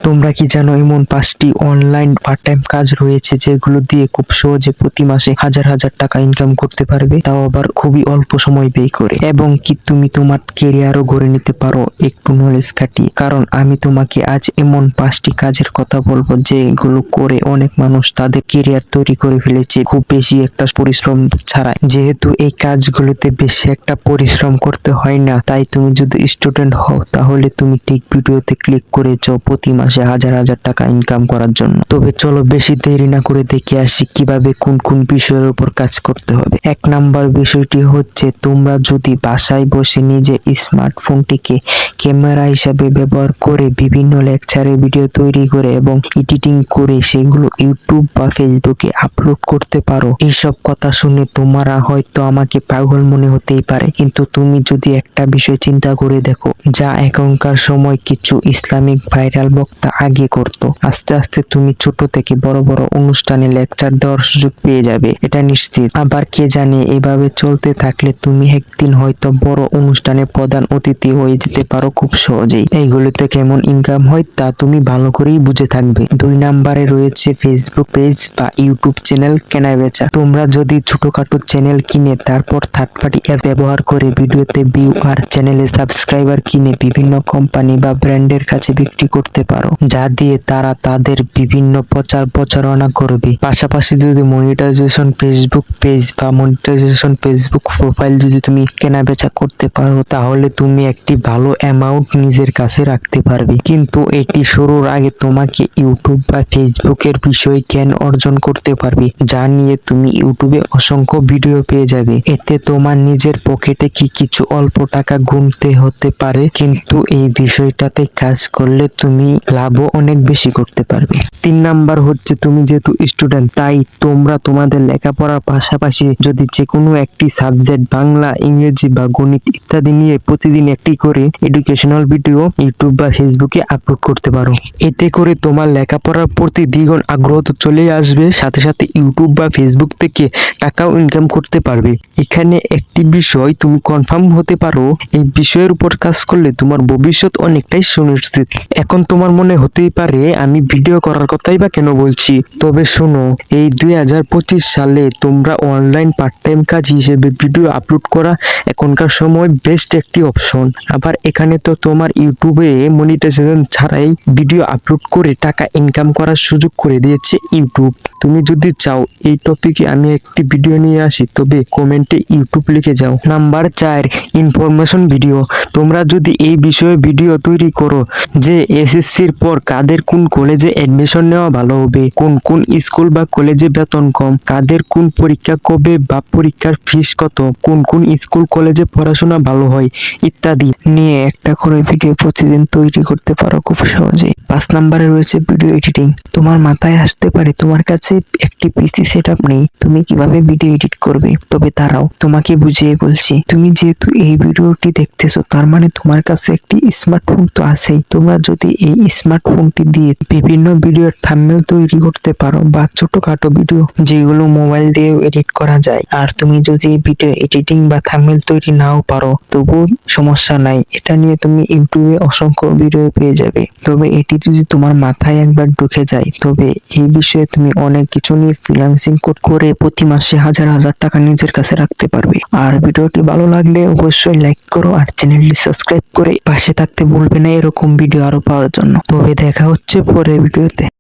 তোমরা কি জানো এমন 5টি অনলাইন পার্ট টাইম কাজ রয়েছে যেগুলো দিয়ে খুব সহজে প্রতি মাসে হাজার হাজার টাকা ইনকাম করতে পারবে, তাও আবার খুবই অল্প সময় ব্যয় করে, এবং কি তুমি তোমার ক্যারিয়ারও গড়ে নিতে পারো একটু নলেজ খাটিয়ে। কারণ আমি তোমাকে আজ এমন 5টি কাজের কথা বলবো যেগুলো করে অনেক মানুষ তাদের ক্যারিয়ার তৈরি করে ফেলেছে খুব বেশি একটা পরিশ্রম ছাড়াই। যেহেতু এই কাজগুলোতে বেশি একটা পরিশ্রম করতে হয় না, তাই তুমি যদি স্টুডেন্ট হও তাহলে তুমি ঠিক ভিডিওতে ক্লিক করেছো প্রতি মাসে হাজার হাজার টাকা ইনকাম করার জন্য। তবে চলো বেশি দেরি না করে দেখে আসি কিভাবে কোন কোন বিষয়ের উপর কাজ করতে হবে। 1 নাম্বার বিষয়টি হচ্ছে, তোমরা যদি বাসায় বসে নিজে স্মার্টফোনটিকে ক্যামেরা হিসাবে ব্যবহার করে বিভিন্ন লেকচারের ভিডিও তৈরি করে এবং এডিটিং করে সেগুলো ইউটিউব বা ফেসবুকে আপলোড করতে পারো। এইসব কথা শুনে তোমরা হয়তো আমাকে পাগল মনে হতেই পারে, কিন্তু তুমি যদি একটা বিষয় চিন্তা করে দেখো, যা এখনকার সময় কিছু ইসলামিক ভাইরাল বক্তা আগে করত, আস্তে আস্তে তুমি ছোট থেকে বড় বড় অনুষ্ঠানে লেকচার দেওয়ার সুযোগ পেয়ে যাবে, এটা নিশ্চিত। আবার কে জানে এভাবে চলতে থাকলে তুমি একদিন হয়তো বড় অনুষ্ঠানে প্রধান অতিথি হয়ে যেতে পারো খুব সহজেই। এইগুলোতে কেমন ইনকাম হয় তা তুমি ভালো করেই বুঝে থাকবে। 2 নাম্বারে রয়েছে ফেসবুক পেজ বা ইউটিউব চ্যানেল কেনা বেচা। তোমরা যদি ছোটখাটো চ্যানেল কিনে তারপর থার্ড পার্টি অ্যাপ ব্যবহার করে ভিডিওতে ভিউ আর চ্যানেলে সাবস্ক্রাইবার কিনে বিভিন্ন কোম্পানি বা ব্র্যান্ডের কাছে বিক্রি করতে পারো, যা দিয়ে তারা তাদের বিভিন্ন প্রচারণা করবে। পাশাপাশি যদি মনিটাইজেশন ফেসবুক পেজ বা মনিটাইজেশন ফেসবুক প্রোফাইল যদি তুমি কেনা বেচা করতে পারো, তাহলে তুমি একটি ভালো অ্যামাউন্ট নিজের কাছে রাখতে পারবে। কিন্তু এটি শুরুর আগে তোমাকে ইউটিউব বা ফেসবুকের বিষয়ে জ্ঞান অর্জন করতে পারবে, যা নিয়ে তুমি ইউটিউবে অসংখ্য ভিডিও পেয়ে যাবে। এতে তোমার নিজের পকেটে কিছু অল্প টাকা গুনতে হতে পারে, কিন্তু এই বিষয়টাতে কাজ করলে তুমি লাভও অনেক বেশি করতে পারবে। 3 নাম্বার হচ্ছে, তুমি যেহেতু স্টুডেন্ট তাই তোমরা তোমাদের লেখাপড়ার পাশাপাশি যদি যে কোনো একটি সাবজেক্ট বাংলা, ইংরেজি বা গণিত ইত্যাদি নিয়ে প্রতিদিন একটি করে এডুকেশনাল ভিডিও ইউটিউব বা ফেসবুকে আপলোড করতে পারো। এতে করে তোমার লেখাপড়ার প্রতি দ্বিগুণ আগ্রহ তো চলেই আসবে, সাথে সাথে ইউটিউব বা ফেসবুক থেকে টাকাও ইনকাম করতে পারবে। এখানে একটি বিষয় তুমি কনফার্ম হতে পারো, এই বিষয়ের উপর কাজ করলে তোমার ভবিষ্যৎ অনেকটাই সুনিশ্চিত। এখন তোমার মনে হতেই পারে আমি ভিডিও করার কথাই বা কেন বলছি, তবে শোনো, এই 2025 সালে তোমরা অনলাইন পার্ট টাইম কাজ হিসেবে ভিডিও আপলোড করা এখনকার সময় বেস্ট একটি অপশন। আবার এখানে তো তোমার ইউটিউবে মনিটাইজেশন ছাড়াই ভিডিও আপলোড করে টাকা ইনকাম করার সুযোগ করে দিয়েছে ইউটিউব। তুমি যদি চাও এই টপিকে আমি একটি ভিডিও নিয়ে আসি, তবে কমেন্টে ইউটিউব লিখে যাও। Number 4, information video. তোমরা যদি এই বিষয়ে ভিডিও তৈরি করো যে এসএসসির পর কাদের কোন কলেজে অ্যাডমিশন নেওয়া ভালো হবে, কোন কোন স্কুল বা কলেজে বেতন কম, কাদের কোন পরীক্ষা কবে বা পরীক্ষার ফিস কত, কোন কোন স্কুল কলেজে পড়াশোনা ভালো হয় ইত্যাদি নিয়ে একটা করে ভিডিও প্রতিদিন তৈরি করতে পারো খুব সহজেই। 5 নাম্বারে রয়েছে ভিডিও এডিটিং। তোমার মাথায় আসতে পারে তোমার কাছে একটি পিসি সেটআপ নেই, তুমি কিভাবে ভিডিও এডিট করবে। তবে তারাও তোমাকে বুঝিয়ে বলছি, তুমি যেহেতু এই ভিডিওটি দেখতেছো তার মানে তোমার কাছে একটি স্মার্টফোন তো আছেই। তোমরা যদি এই স্মার্টফোনটি দিয়ে বিভিন্ন ভিডিওর থাম্বনেল তৈরি করতে পারো বা ছোটখাটো ভিডিও যেগুলো মোবাইল দিয়ে এডিট করা যায়, আর তুমি যদি ভিডিও এডিটিং বা থাম্বনেল তৈরি নাও পারো তবুও সমস্যা নাই, এটা নিয়ে তুমি ইউটিউবে অসংখ্য ভিডিও পেয়ে যাবে। তবে এটি যদি তোমার মাথায় একবার ঢুকে যায়, তবে এই বিষয়ে তুমি অনেক কিছু নিয়ে ফ্রিল্যান্সিং করে প্রতি মাসে হাজার হাজার টাকা নিজের কাছে রাখতে পারবে। আর ভিডিওটি ভালো লাগলে অবশ্যই লাইক করো আর চ্যানেলটি সাবস্ক্রাইব করে পাশে থাকতে ভুলবে না এরকম ভিডিও আরো পাওয়ার জন্য। তবে দেখা হচ্ছে পরের ভিডিওতে।